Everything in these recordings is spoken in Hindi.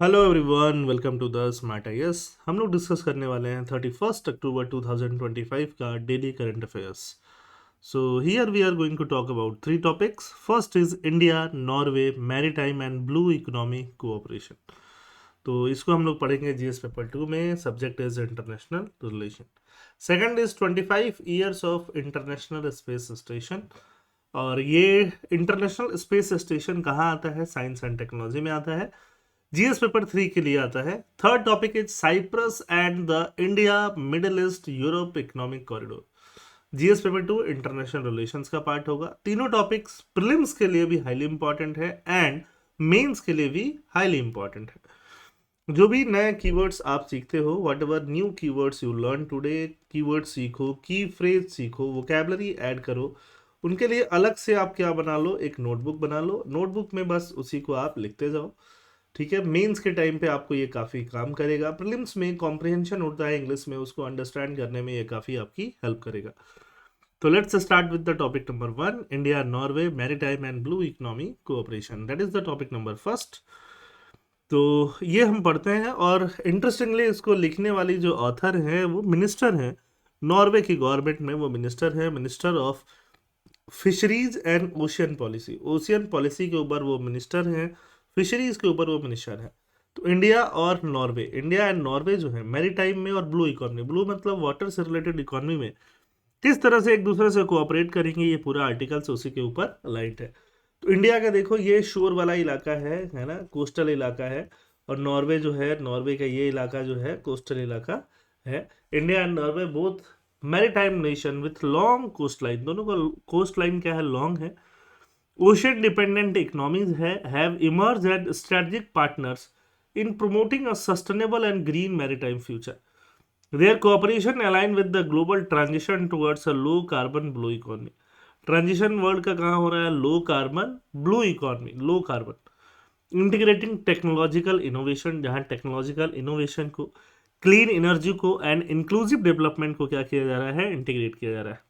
Hello everyone, welcome to the smart IAS. हम लोग डिस्कस करने वाले हैं 31 अक्टूबर 2025 का daily current affairs. So here we are going to talk about three topics. First is India Norway maritime and blue economy cooperation. तो इसको हम लोग पढ़ेंगे जीएस पेपर 2 में। Subject is international relation. Second is 25 years of international space station. और ये इंटरनेशनल स्पेस स्टेशन कहाँ आता है? साइंस एंड टेक्नोलॉजी में आता है। जीएस पेपर 3 के लिए आता है। Third topic is Cyprus and the India Middle East Europe economic corridor. GS paper 2 international relations का पार्ट होगा। तीनों टॉपिक्स प्रीलिम्स के लिए भी हाईली इंपॉर्टेंट है एंड मेंस के लिए भी हाईली इंपॉर्टेंट है। जो भी नए कीवर्ड्स आप सीखते हो, what ever new keywords you learn today, keyword सीखो, की फ्रेज सीखो, वोकैबलरी ऐड करो। उनके लिए अलग से आप क्या बना लो, एक नोटबुक बना लो। नोटबुक में बस उसी को आप लिखते जाओ। ठीक है, मेंस के टाइम पे आपको ये काफ़ी काम करेगा। प्रीलिम्स में कॉम्प्रिहेंशन होता है इंग्लिश में, उसको अंडरस्टैंड करने में ये काफ़ी आपकी हेल्प करेगा। तो let's start with the topic number 1, India Norway maritime and blue economy cooperation. That is the topic number first. तो ये हम पढ़ते हैं, और इंटरेस्टिंगली इसको लिखने वाली जो ऑथर है वो मिनिस्टर हैं नॉर्वे की गवर्नमेंट में। वो मिनिस्टर है, minister of fisheries and ocean policy. Ocean policy के ऊपर वो मिनिस्टर हैं, फिशरीज के ऊपर वो मिनिस्टर हैं। तो इंडिया और नॉर्वे, इंडिया एंड नॉर्वे जो है मैरीटाइम में और ब्लू इकोनॉमी, ब्लू मतलब वाटर से रिलेटेड इकोनॉमी में किस तरह से एक दूसरे से कोऑपरेट करेंगे, ये पूरा आर्टिकल से उसी के ऊपर अलाइंड है। तो इंडिया का देखो, ये शोर वाला इलाका है ना, कोस्टल इलाका है। और नॉर्वे जो है, नॉर्वे का ये इलाका जो है कोस्टल इलाका है। India and Norway both maritime nation with long coast line. दोनों का कोस्ट लाइन क्या है? लॉन्ग है। ओशियन डिपेंडेंट इकोनॉमीज है, have emerge as strategic partners in promoting a sustainable and green maritime future. Their cooperation align with the global transition towards a low carbon blue economy. Transition world का कहाँ हो रहा है? Low carbon blue economy, low carbon. Integrating technological innovation, जहाँ टेक्नोलॉजिकल इनोवेशन को, क्लीन एनर्जी को एंड इंक्लूसिव डेवलपमेंट को क्या किया जा रहा है? इंटीग्रेट किया जा रहा है।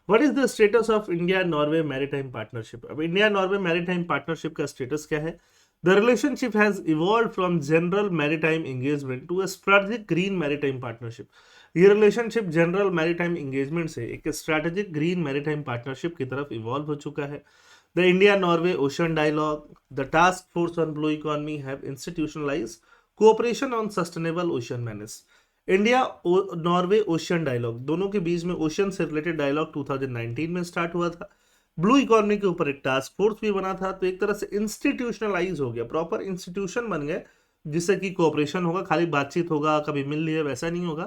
What is the status of India Norway maritime partnership? अब इंडिया नॉर्वे मैरीटाइम पार्टनरशिप का स्टेटस क्या है? The relationship has evolved from general maritime engagement to a strategic green maritime partnership. ये रिलेशनशिप जनरल मैरीटाइम एंगेजमेंट से एक स्ट्रैटेजिक ग्रीन मैरीटाइम पार्टनरशिप की तरफ इवॉल्व हो चुका है। The India Norway ocean dialogue, the task force on blue economy have institutionalise cooperation on sustainable ocean manage. India Norway ocean dialogue, दोनों के बीच में ओशियन से रिलेटेड डायलॉग 2019 में स्टार्ट हुआ था। ब्लू इकोनॉमी के ऊपर एक टास्क फोर्स भी बना था। तो एक तरह से इंस्टीट्यूशनलाइज हो गया, प्रॉपर इंस्टीट्यूशन बन गए, जिससे कि कोऑपरेशन होगा। खाली बातचीत होगा, कभी मिल लिया, वैसा नहीं होगा।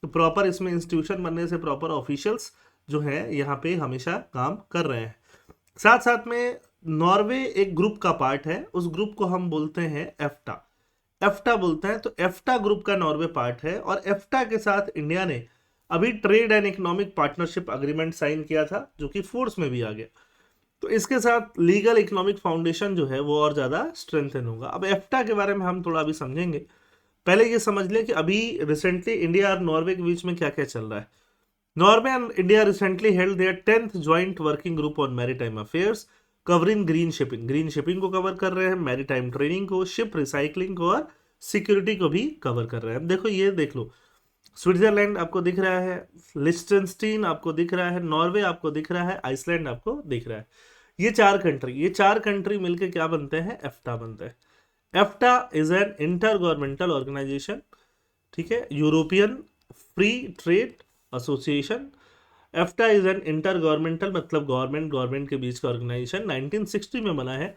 तो प्रॉपर इसमें इंस्टीट्यूशन बनने से प्रॉपर ऑफिशियल्स जो है यहाँ पे हमेशा काम कर रहे हैं। साथ साथ में नॉर्वे एक ग्रुप का पार्ट है, उस ग्रुप को हम बोलते हैं एफ्टा। एफ्टा बोलते हैं। तो एफ्टा ग्रुप का नॉर्वे पार्ट है, और एफ्टा के साथ इंडिया ने अभी trade and economic partnership agreement sign किया था, जो कि फोर्स में भी आ गया। तो इसके साथ लीगल इकोनॉमिक फाउंडेशन जो है वो और ज़्यादा स्ट्रेंथन होगा। अब एफ्टा के बारे में हम थोड़ा अभी समझेंगे। पहले ये समझ लें कि अभी रिसेंटली इंडिया और नॉर्वे के बीच में क्या क्या चल रहा है। Norway and India recently held there 10th joint working group on maritime affairs covering green shipping. Green shipping को कवर कर रहे हैं, मैरीटाइम ट्रेनिंग को, शिप रिसाइकलिंग को, और सिक्योरिटी को भी कवर कर रहे हैं। देखो, ये देख लो, स्विट्जरलैंड आपको दिख रहा है, लिस्टनस्टीन आपको दिख रहा है, नॉर्वे आपको दिख रहा है, आइसलैंड आपको दिख रहा है। ये चार कंट्री मिलकर क्या बनते हैं? एफ्टा बनते हैं। EFTA is an inter governmental organisation, ठीक है, European free trade association. EFTA is an inter governmental मतलब गवर्नमेंट के बीच का ऑर्गेनाइजेशन, 1960 में बना है,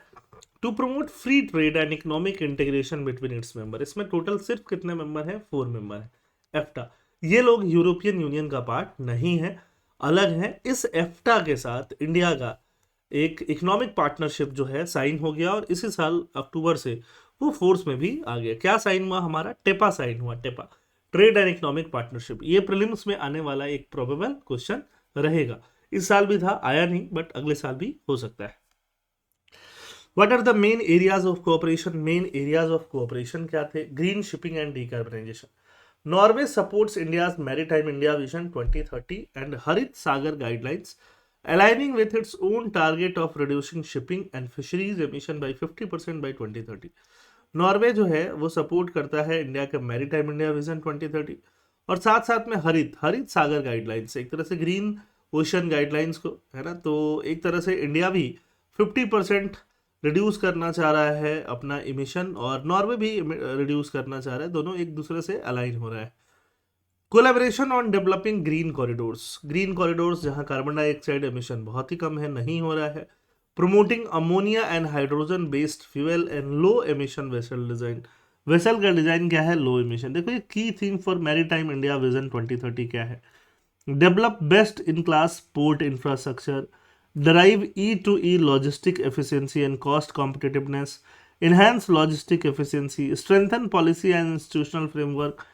to promote free trade and economic integration between its member. इसमें टोटल सिर्फ कितने मेंबर हैं? 4 मेंबर हैं। एफ्टा, ये लोग यूरोपियन यूनियन का पार्ट नहीं है, अलग है। इस एफ्टा के साथ इंडिया का एक इकोनॉमिक पार्टनरशिप जो है साइन हो गया, और इसी साल अक्टूबर से वो फोर्स में भी आ गया। क्या साइन हुआ? हमारा टेपा साइन हुआ, टेपा, ट्रेड एंड इकोनॉमिक पार्टनरशिप। ये प्रीलिम्स में आने वाला एक प्रोबेबल क्वेश्चन रहेगा। इस साल भी था, आया नहीं, बट अगले साल भी हो सकता है। What are the main areas of cooperation? Main areas of cooperation क्या थे? Green shipping and decarbonisation. Norway supports India's maritime India vision 2030 and Harit Sagar guidelines, aligning with its own target of reducing shipping and fisheries emission by 50% by 2030. Norway जो है वो सपोर्ट करता है इंडिया के मैरीटाइम इंडिया विजन 2030 और साथ साथ में हरित हरित सागर गाइडलाइंस, एक तरह से ग्रीन ओशन गाइडलाइंस को, है ना। तो एक तरह से इंडिया भी 50% रिड्यूस करना चाह रहा है अपना इमिशन और नॉर्वे भी रिड्यूस करना चाह रहा है, दोनों एक दूसरे से अलाइन हो रहा है। Collaboration on developing green corridors जहां कार्बन डाइऑक्साइड एमिशन बहुत ही कम है, नहीं हो रहा है। Promoting ammonia and hydrogen based fuel and low emission vessel design, vessel का डिजाइन क्या है, लो एमिशन। देखो ये की theme for maritime India vision 2030 क्या है, develop best in class port infrastructure, derive E2E logistic efficiency and cost competitiveness, enhance logistic efficiency, strengthen policy and institutional framework,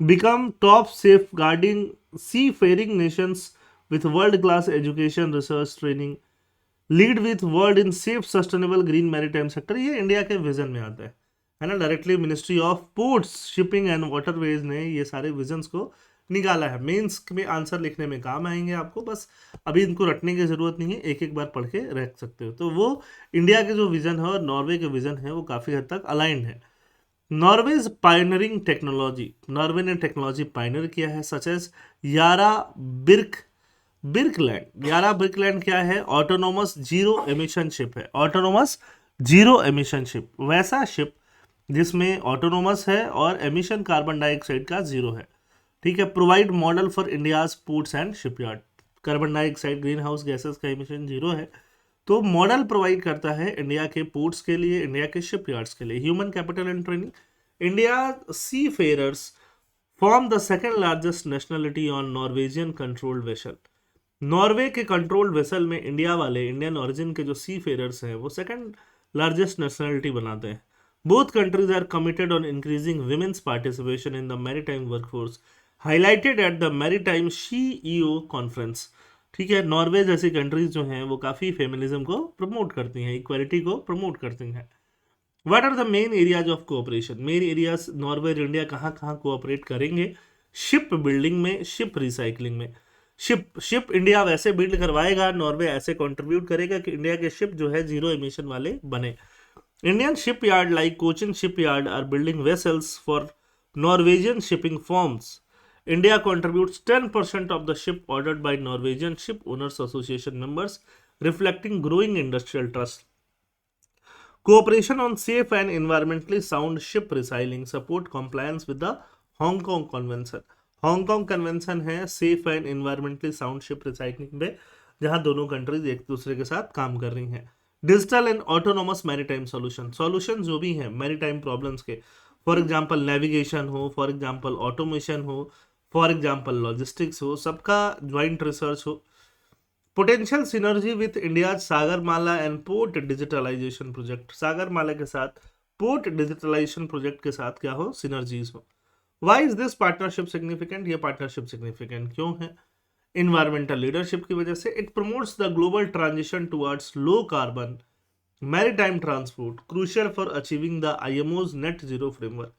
become top safeguarding seafaring nations with world-class education, research, training, lead with world in safe sustainable green maritime sector. ये इंडिया के विजन में आता है ना। Directly ministry of ports, shipping and waterways ने ये सारे विजन्स को निकाला है। मेंस में आंसर लिखने में काम आएंगे आपको, बस अभी इनको रटने की जरूरत नहीं है, एक एक बार पढ़ के रख सकते हो। तो वो इंडिया के जो विजन है और नॉर्वे के विजन है वो काफ़ी हद तक अलाइंड है। नॉर्वेज पायनरिंग टेक्नोलॉजी, नॉर्वे ने टेक्नोलॉजी पायनर किया है, सच एज यारा बिर्कलैंड। यारा बिर्कलैंड क्या है, ऑटोनोमस जीरो एमिशन शिप है, ऑटोनोमस जीरो एमिशन शिप, वैसा शिप जिसमें ऑटोनोमस है और एमिशन कार्बन डाइऑक्साइड का जीरो है, ठीक है। Provide model for India's ports and shipyard, carbon dioxide green house gases का एमिशन जीरो है, तो मॉडल प्रोवाइड करता है इंडिया के पोर्ट्स के लिए, इंडिया के शिपयार्ड्स के लिए। Human capital and training, India seafarers form the second largest nationality on Norwegian controlled vessel. Norway के कंट्रोल्ड वेसल में इंडिया वाले, इंडियन ओरिजिन के जो सी फेयरर्स हैं वो सेकेंड लार्जेस्ट नेशनलिटी बनाते हैं। Both countries are committed on increasing women's participation in the maritime workforce, highlighted at the maritime CEO conference, ठीक है। नॉर्वे जैसी कंट्रीज जो हैं वो काफ़ी फेमिनिज्म को प्रमोट करती हैं, इक्वालिटी को प्रमोट करती हैं। What are the main areas of cooperation, main areas Norway और इंडिया कहाँ कहाँ कोऑपरेट करेंगे, शिप बिल्डिंग में, शिप रिसाइकलिंग में। शिप इंडिया वैसे बिल्ड करवाएगा, नॉर्वे ऐसे कंट्रीब्यूट करेगा कि इंडिया के शिप जो है जीरो एमिशन वाले बने। Indian shipyard like Cochin shipyard are building vessels for Norwegian shipping firms. India contributes 10% of the ship ordered by Norwegian Ship Owners Association members, reflecting growing industrial trust. Cooperation on safe and environmentally sound ship recycling support compliance with the Hong Kong Convention. Hong Kong Convention है safe and environmentally sound ship recycling पे, जहाँ दोनों कंट्रीज एक दूसरे के साथ काम कर रही हैं। Digital and autonomous maritime solution जो भी हैं मैरीटाइम प्रॉब्लम्स के, फॉर एग्जांपल नेविगेशन हो, फॉर एग्जांपल ऑटोमेशन हो, फॉर एग्जाम्पल लॉजिस्टिक्स हो, सबका ज्वाइंट रिसर्च हो। Potential synergy with India Sagarmala and port digitalisation project, Sagarmala के साथ पोर्ट डिजिटलाइजेशन प्रोजेक्ट के साथ क्या हो, सिनर्जीज हो। Why is this partnership significant, ये पार्टनरशिप सिग्निफिकेंट क्यों है, इन्वायरमेंटल लीडरशिप की वजह से। It promotes the global transition towards low carbon maritime transport, crucial for achieving the IMO's net zero framework.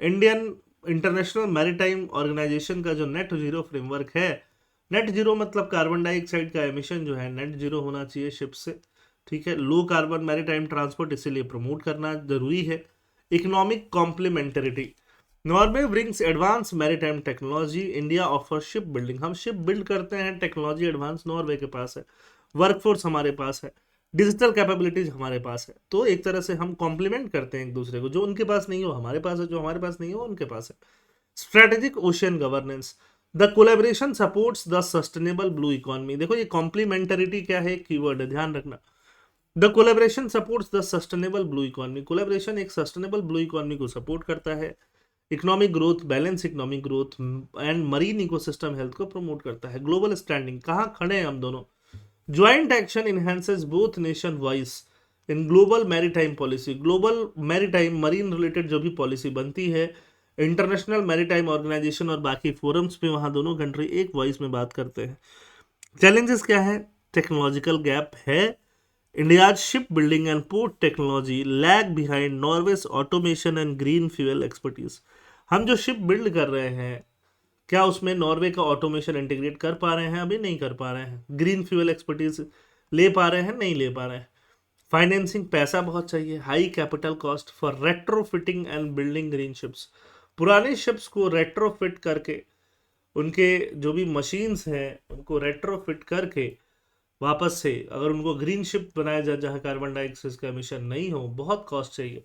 Indian international maritime organisation का जो नेट जीरो फ्रेमवर्क है, नेट जीरो मतलब कार्बन डाइऑक्साइड का एमिशन जो है नेट जीरो होना चाहिए शिप से, ठीक है। लो कार्बन मैरीटाइम ट्रांसपोर्ट इसीलिए प्रमोट करना जरूरी है। Economic complementarity, Norway brings advance maritime technology, India offer ship building, हम शिप बिल्ड करते हैं, टेक्नोलॉजी एडवांस नॉर्वे के पास है, वर्कफोर्स हमारे पास है, डिजिटल कैपेबिलिटीज हमारे पास है, तो एक तरह से हम कॉम्प्लीमेंट करते हैं एक दूसरे को, जो उनके पास नहीं हो हमारे पास है, जो हमारे पास नहीं हो उनके पास है। Strategic ocean governance, the collaboration supports the sustainable blue economy. देखो ये कॉम्प्लीमेंटरिटी क्या है, कीवर्ड है, ध्यान रखना। The collaboration supports the sustainable blue economy, collaboration एक सस्टेनेबल ब्लू इकोनॉमी को सपोर्ट करता है, economic growth, balance economic growth and marine ecosystem health को प्रमोट करता है। ग्लोबल स्टैंडिंग, कहाँ खड़े हैं हम दोनों। Joint action enhances both nation voice in global maritime policy, global maritime marine related जो भी पॉलिसी बनती है, इंटरनेशनल मैरीटाइम ऑर्गेनाइजेशन और बाकी फोरम्स पे वहाँ दोनों कंट्री एक वॉइस में बात करते हैं। चैलेंजेस क्या है, टेक्नोलॉजिकल गैप है, India ship building and port technology lag behind Norway's automation and green fuel expertise. हम जो शिप बिल्ड कर रहे हैं क्या उसमें नॉर्वे का ऑटोमेशन इंटीग्रेट कर पा रहे हैं, अभी नहीं कर पा रहे हैं। ग्रीन फ्यूल एक्सपर्टीज ले पा रहे हैं, नहीं ले पा रहे हैं। फाइनेंसिंग पैसा बहुत चाहिए, high capital cost for retrofitting and building green ships. पुराने शिप्स को रेट्रोफिट करके, उनके जो भी मशीन्स हैं उनको रेट्रोफिट करके वापस से अगर उनको ग्रीन शिप बनाया जाए जहां कार्बन डाइऑक्साइड का एमिशन नहीं हो, बहुत कॉस्ट चाहिए।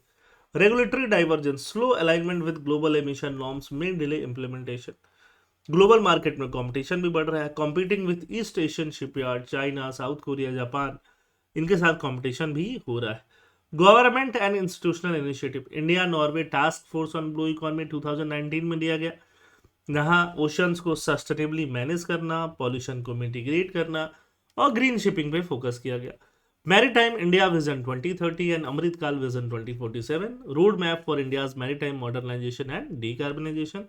Regulatory divergence, slow alignment with global emission norms में डिले इम्प्लीमेंटेशन। ग्लोबल मार्केट में कंपटीशन भी बढ़ रहा है, competing with east Asian shipyard, China, south Korea, Japan, इनके साथ कंपटीशन भी हो रहा है। Government and institutional initiative, India Norway task force on blue economy 2019 में दिया गया, जहां ओशंस को सस्टेनेबली मैनेज करना, पॉल्यूशन को मिटिगेट करना और ग्रीन शिपिंग पे फोकस किया गया। Maritime India vision 2030 and Amritkaal vision 2047, road map for India's maritime modernisation and decarbonisation.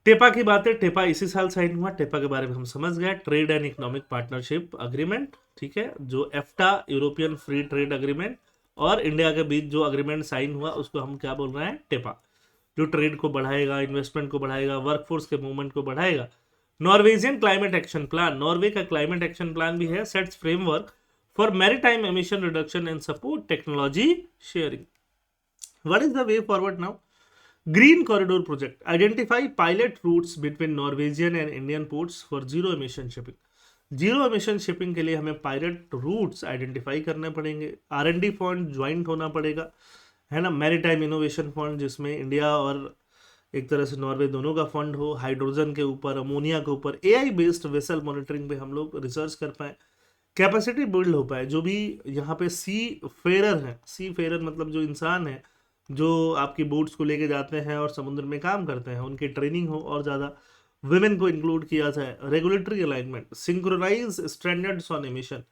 TEPA की बात है, टेपा इसी साल साइन हुआ, टेपा के बारे में हम समझ गए। Trade and economic partnership agreement, ठीक है, जो एफ्टा यूरोपियन फ्री ट्रेड अग्रीमेंट और इंडिया के बीच जो अग्रीमेंट साइन हुआ उसको हम क्या बोल रहे हैं, टेपा, जो ट्रेड को बढ़ाएगा, इन्वेस्टमेंट को बढ़ाएगा, वर्कफोर्स के मूवमेंट को बढ़ाएगा। Norwegian climate action plan, Norway का क्लाइमेट एक्शन प्लान भी है, sets framework for maritime emission reduction and support technology sharing. What is the way forward now? Green Corridor Project, identify pilot routes between Norwegian and Indian ports for zero emission shipping. Zero emission shipping के लिए हमें पायलट रूट्स आइडेंटिफाई करने पड़ेंगे। R&D फंड ज्वाइंट होना पड़ेगा, है ना, मैरीटाइम इनोवेशन फंड जिसमें इंडिया और एक तरह से नॉर्वे दोनों का फंड हो, हाइड्रोजन के ऊपर, अमोनिया के ऊपर, AI बेस्ड वेसल मॉनिटरिंग पे हम लोग रिसर्च कर पाए, कैपेसिटी बिल्ड हो पाए। जो भी यहाँ पे सी फेरर हैं, सी फेरर मतलब जो इंसान है जो आपकी बोट्स को लेके जाते हैं और समुद्र में काम करते हैं, उनकी ट्रेनिंग हो और ज़्यादा वुमेन को इंक्लूड किया जाए। Regulatory alignment, synchronise standards on emission,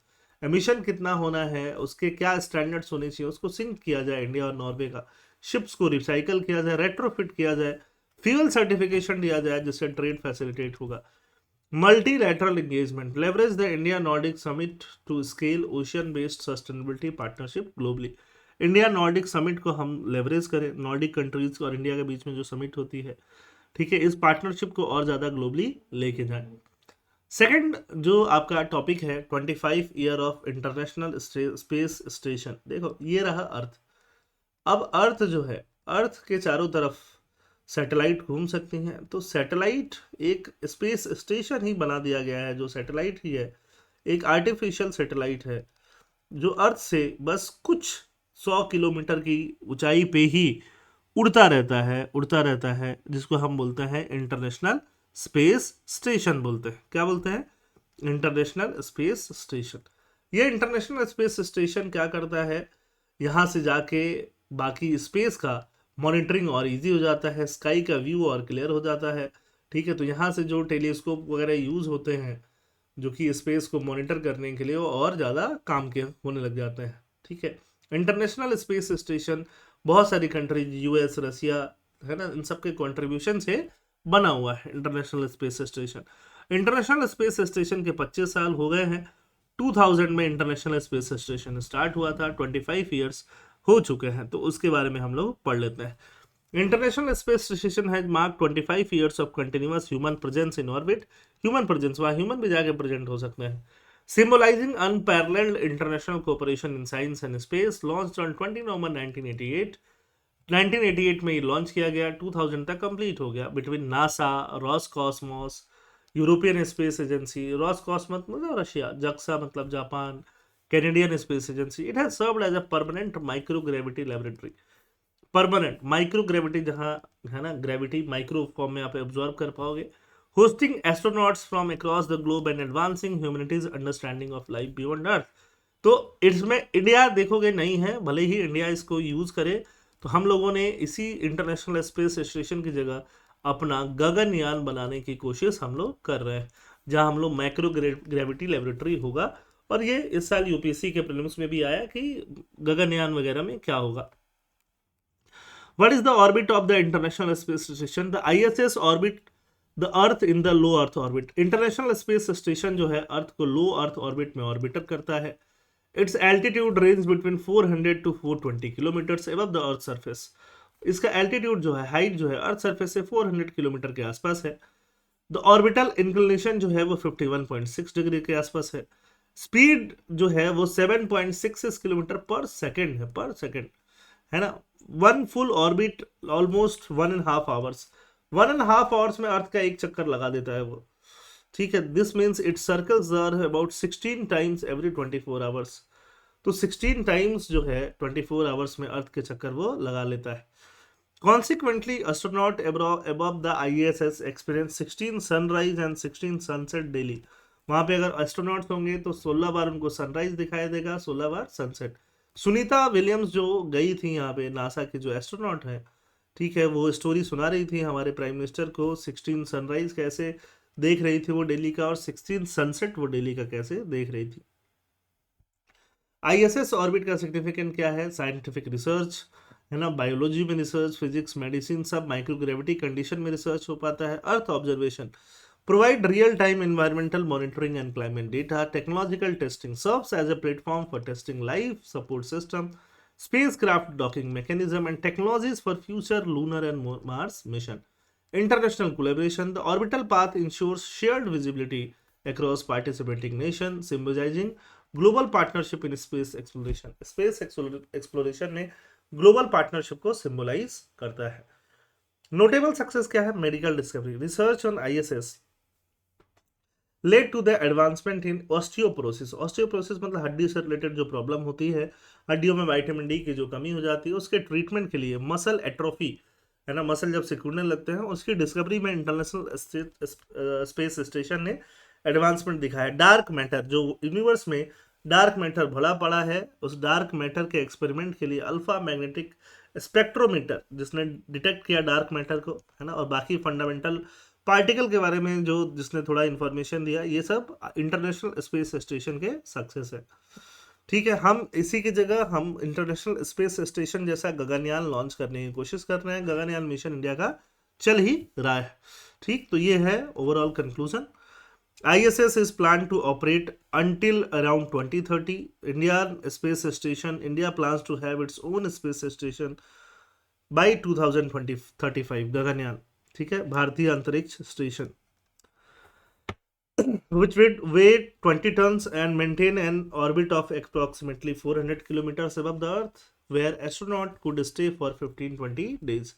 emission कितना होना है, उसके क्या स्टैंडर्ड्स होने चाहिए, उसको सिंक किया जाए इंडिया और नॉर्वे का। शिप्स को रिसाइकल किया जाए, रेट्रोफिट किया जाए, फ्यूल सर्टिफिकेशन दिया जाए जिससे ट्रेड फैसिलिटेट होगा। Multilateral engagement, leverage the India Nordic summit to scale ocean based sustainability partnership globally. India Nordic summit को हम लेवरेज करें, नॉर्डिक कंट्रीज और इंडिया के बीच में जो समिट होती है, ठीक है, इस पार्टनरशिप को और ज़्यादा ग्लोबली लेके जाएं। सेकंड जो आपका टॉपिक है, 25 year of international space station. देखो ये रहा अर्थ। अब अर्थ जो है, अर्थ के चारों तरफ सैटेलाइट घूम सकती हैं, तो सैटेलाइट एक स्पेस स्टेशन ही बना दिया गया है। जो सैटेलाइट ही है एक आर्टिफिशियल सैटेलाइट है जो अर्थ से बस कुछ 100 किलोमीटर की ऊंचाई पे ही उड़ता रहता है, जिसको हम बोलते हैं इंटरनेशनल स्पेस स्टेशन बोलते हैं। क्या बोलते हैं? International space station. ये इंटरनेशनल स्पेस स्टेशन क्या करता है, यहाँ से जाके बाकी स्पेस का मॉनिटरिंग और इजी हो जाता है, स्काई का व्यू और क्लियर हो जाता है, ठीक है। तो यहाँ से जो टेलीस्कोप वगैरह यूज़ होते हैं जो कि स्पेस को मॉनिटर करने के लिए, वो और ज़्यादा काम के होने लग जाते हैं, ठीक है। इंटरनेशनल स्पेस स्टेशन बहुत सारी कंट्रीज, US, रसिया, है ना, इन सब के कॉन्ट्रीब्यूशन से बना हुआ है international space station. International space station के 25 साल हो गए हैं। 2000 में इंटरनेशनल स्पेस स्टेशन स्टार्ट हुआ था, 25 ईयर्स हो चुके हैं, तो उसके बारे में हम लोग पढ़ लेते हैं। International space station has mark 25 years of continuous human presence in orbit. Human presence, वहाँ ह्यूमन भी जाके प्रेजेंट हो सकते हैं। Symbolizing unparalleled international cooperation in science and space, launched on 20 नवंबर 1988। 1988 में ये लॉन्च किया गया, 2000 तक कंप्लीट हो गया। Between NASA, Roscosmos, European space agency, Roscosmos मतलब रशिया, जक्सा मतलब Japan, Canadian space agency, it has served as a permanent microgravity laboratory. Permanent microgravity, जहाँ है ना ग्रेविटी माइक्रो फॉर्म में आप ऑब्जर्व कर पाओगे, hosting astronauts from across the globe and advancing humanity's understanding of life beyond Earth। तो इसमें इंडिया देखोगे नहीं है, भले ही इंडिया इसको यूज करे, तो हम लोगों ने इसी इंटरनेशनल स्पेस स्टेशन की जगह अपना गगनयान बनाने की कोशिश हम लोग कर रहे हैं, जहां हम लोग माइक्रो ग्रेविटी लेबोरेटरी होगा। और ये इस साल UPSC के प्रीलिम्स में भी आया कि गगनयान वगैरह में क्या होगा। What is the orbit of the International Space Station? The ISS orbit the earth in the low earth orbit. International space station जो है अर्थ को लो अर्थ ऑर्बिट में ऑर्बिटर करता है। Its altitude range between 400 to 420 kilometres above the earth surface. इसका एल्टीट्यूड जो है, हाइट जो है अर्थ सरफेस से 400 किलोमीटर के आसपास है। द ऑर्बिटल इंक्लिनेशन जो है वो 51.6 डिग्री के आसपास है। स्पीड जो है वो 7.66 किलोमीटर पर सेकेंड है, पर सेकेंड, है ना। One full orbit almost 1.5 hours, 1.5 hours में अर्थ का एक चक्कर लगा देता है वो, ठीक है। This means it circles are about 16 times every 24 hours. तो 16 टाइम्स जो है 24 आवर्स में अर्थ के चक्कर वो लगा लेता है। Consequently astronaut above the ISS experience 16 sunrise and 16 sunset daily. वहां पे अगर एस्ट्रोनॉट्स होंगे तो 16 बार उनको सनराइज दिखाई देगा, 16 बार सनसेट। सुनीता विलियम्स जो गई थी यहाँ पे, नासा की जो एस्ट्रोनॉट है, ठीक है, वो स्टोरी सुना रही थी हमारे प्राइम मिनिस्टर को, 16 सनराइज कैसे देख रही थी वो डेली का, और 16 सनसेट वो डेली का कैसे देख रही थी। ISS ऑर्बिट का सिग्निफिकेंट क्या है? साइंटिफिक रिसर्च, है ना, बायोलॉजी में रिसर्च, फिजिक्स, मेडिसिन, सब माइक्रोग्रेविटी कंडीशन में रिसर्च हो पाता है। Earth observation, provide real time environmental monitoring and climate data. Technological testing serves as a platform for testing life support system, spacecraft docking mechanism and technologies for future lunar and Mars mission. International collaboration, the orbital path ensures shared visibility across participating nations, symbolizing global partnership in space exploration. Space exploration ने global partnership को symbolize करता है। Notable success क्या है? Medical discovery, research on ISS led to the advancement in osteoporosis. Osteoporosis मतलब हड्डी से रिलेटेड जो प्रॉब्लम होती है, हड्डियों में विटामिन डी की जो कमी हो जाती है, उसके ट्रीटमेंट के लिए मसल एट्रोफी, है ना, मसल जब सिकुड़ने लगते हैं, उसकी डिस्कवरी में इंटरनेशनल स्पेस स्टेशन ने एडवांसमेंट दिखाया। डार्क मैटर, जो यूनिवर्स में डार्क मैटर भरा पड़ा है, उस डार्क मैटर के एक्सपेरिमेंट के लिए अल्फा मैग्नेटिक स्पेक्ट्रोमीटर, जिसने डिटेक्ट किया डार्क मैटर को, है ना, और बाकी फंडामेंटल पार्टिकल के बारे में जो जिसने थोड़ा इन्फॉर्मेशन दिया, ये सब इंटरनेशनल स्पेस स्टेशन के सक्सेस है, ठीक है। हम इसी की जगह हम इंटरनेशनल स्पेस स्टेशन जैसा गगनयान लॉन्च करने की कोशिश कर रहे हैं। गगनयान मिशन इंडिया का चल ही रहा है, ठीक। तो ये है overall conclusion. ISS is planned to operate until around 2030. Indian Space Station, India plans to have its own space station by 2035, Gaganyaan, ठीक है, भारतीय अंतरिक्ष station, which would weigh 20 tons and maintain an orbit of approximately 400 kilometers above the Earth, where astronaut could stay for 15-20 days.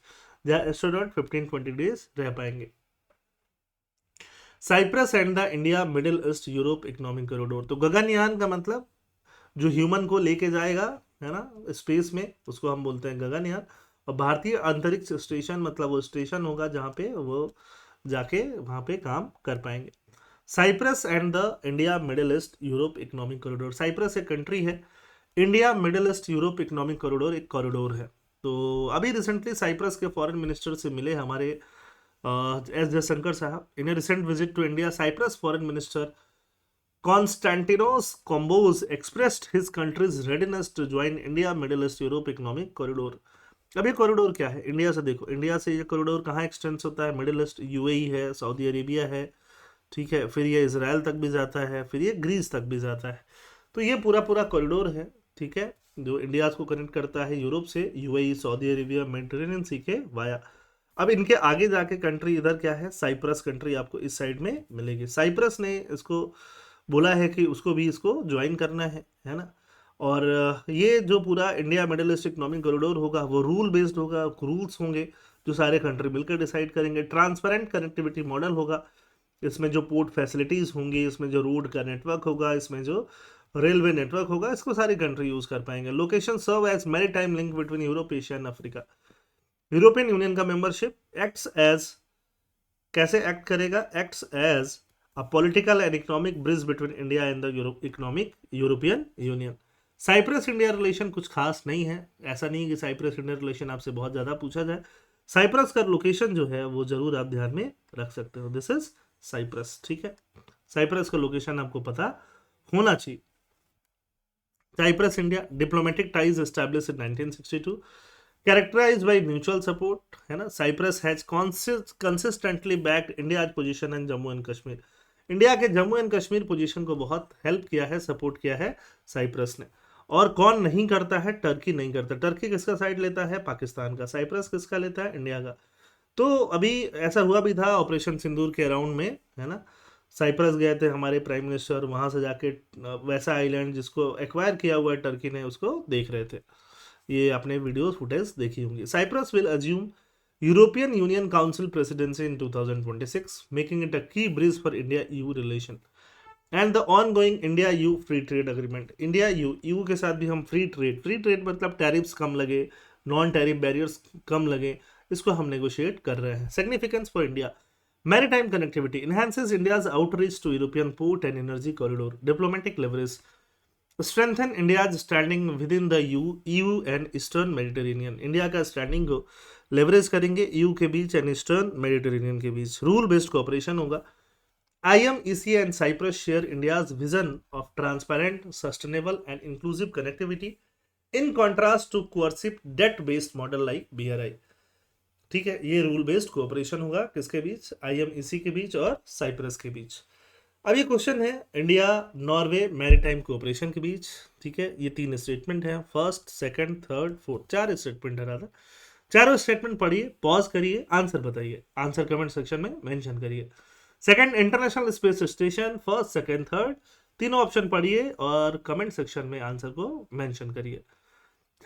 जहाँ एस्ट्रोनॉट 15-20 days रह पाएंगे। Cyprus and the India Middle East Europe economic corridor. तो गगनयान का मतलब जो ह्यूमन को लेके जाएगा, है ना, स्पेस में, उसको हम बोलते हैं गगनयान। और भारतीय अंतरिक्ष स्टेशन मतलब वो स्टेशन होगा जहाँ पे वो जाके वहाँ पे काम कर पाएंगे। Cyprus and the India Middle East Europe economic corridor. Cyprus एक कंट्री है, India Middle East Europe economic corridor एक कॉरिडोर है। तो अभी रिसेंटली साइप्रस के फॉरेन मिनिस्टर से मिले हमारे एस जयशंकर साहब। In a recent visit to India, Cyprus foreign minister Konstantinos Kombos expressed his country's readiness to join India Middle East Europe Economic Corridor. अब ये कॉरिडोर क्या है? इंडिया से देखो, इंडिया से ये कॉरिडोर कहाँ एक्सटेंस होता है? मिडिल ईस्ट, यूएई है, सऊदी अरेबिया है, ठीक है, फिर ये इसराइल तक भी जाता है, फिर ये ग्रीस तक भी जाता है। तो ये पूरा पूरा कॉरिडोर है, ठीक है, जो इंडिया को कनेक्ट करता है यूरोप से, यूएई, सऊदी अरेबिया, मेडिटेरेनियन सी के वाया। अब इनके आगे जाके कंट्री इधर क्या है? साइप्रस कंट्री आपको इस साइड में मिलेगी। साइप्रस ने इसको बोला है कि उसको भी इसको ज्वाइन करना है ना। और ये जो पूरा India Middle east economic corridor होगा वो रूल बेस्ड होगा, रूल्स होंगे जो सारे कंट्री मिलकर डिसाइड करेंगे। ट्रांसपेरेंट कनेक्टिविटी मॉडल होगा, इसमें जो पोर्ट फैसिलिटीज़ होंगी, इसमें जो रोड का नेटवर्क होगा, इसमें जो रेलवे नेटवर्क होगा, इसको सारी कंट्री यूज़ कर पाएंगे। Location serve as maritime link between Europe, Asia and Africa. European union का मेंबरशिप एक्ट्स एज, कैसे एक्ट करेगा? Acts as a political and economic bridge between India and the European Union. Cyprus India relation कुछ खास नहीं है, ऐसा नहीं कि साइप्रस इंडिया रिलेशन आपसे बहुत ज़्यादा पूछा जाए। साइप्रस का लोकेशन जो है वो जरूर आप ध्यान में रख सकते हो, दिस इज साइप्रस, ठीक है। साइप्रस का लोकेशन आपको पता होना चाहिए। Cyprus India diplomatic ties establish in 1962, characterized by mutual support, है ना। Cyprus has consistently backed India position in Jammu and Kashmir. India के जम्मू एंड कश्मीर पोजीशन को बहुत हेल्प किया है, सपोर्ट किया है साइप्रस ने। और कौन नहीं करता है? टर्की नहीं करता। टर्की किसका साइड लेता है? पाकिस्तान का। साइप्रस किसका लेता है? इंडिया का। तो अभी ऐसा हुआ भी था ऑपरेशन सिंदूर के अराउंड में, है ना। साइप्रस गए थे हमारे प्राइम मिनिस्टर, वहाँ से जाके वैसा आइलैंड जिसको एक्वायर किया हुआ है टर्की ने, उसको देख रहे थे। ये आपने वीडियो फुटेज देखी होंगी। Cyprus will assume European Union council presidency in 2026, making it a key bridge for India EU relation and the ongoing India EU free trade agreement. India EU के साथ भी हम फ्री ट्रेड मतलब टैरिफ्स कम लगे, नॉन टैरिफ बैरियर्स कम लगे, इसको हम नेगोशिएट कर रहे हैं। Significance for India, maritime connectivity enhances India's outreach to European port and energy corridor, diplomatic leverage, strengthen India's standing within the EU and Eastern Mediterranean। India का स्टैंडिंग को लेवरेज करेंगे EU के बीच एंड ईस्टर्न मेडिटेरेनियन के बीच। रूल बेस्ड कोऑपरेशन होगा। IMEC and Cyprus share India's vision of transparent, sustainable and inclusive connectivity in contrast to coercive debt-based model like BRI। ठीक है, ये रूल बेस्ड कोऑपरेशन होगा किसके बीच? IMEC के बीच और साइप्रस के बीच। अब ये क्वेश्चन है इंडिया नॉर्वे मैरीटाइम कोऑपरेशन के बीच। ठीक है, ये 3 स्टेटमेंट हैं, first, second, third, fourth, 4 statement है राधा। चारों स्टेटमेंट पढ़िए, पॉज करिए, आंसर बताइए, आंसर कमेंट सेक्शन में मेंशन करिए। Second, international space station, first, second, third, तीनों ऑप्शन पढ़िए और कमेंट सेक्शन में आंसर को मेंशन करिए।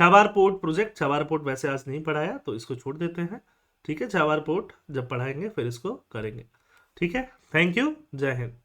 छावार पोर्ट प्रोजेक्ट, छावार पोर्ट वैसे आज नहीं पढ़ाया तो इसको छोड़ देते हैं। ठीक है, छावार पोर्ट जब पढ़ाएंगे फिर इसको करेंगे। ठीक है, थैंक यू, जय हिंद।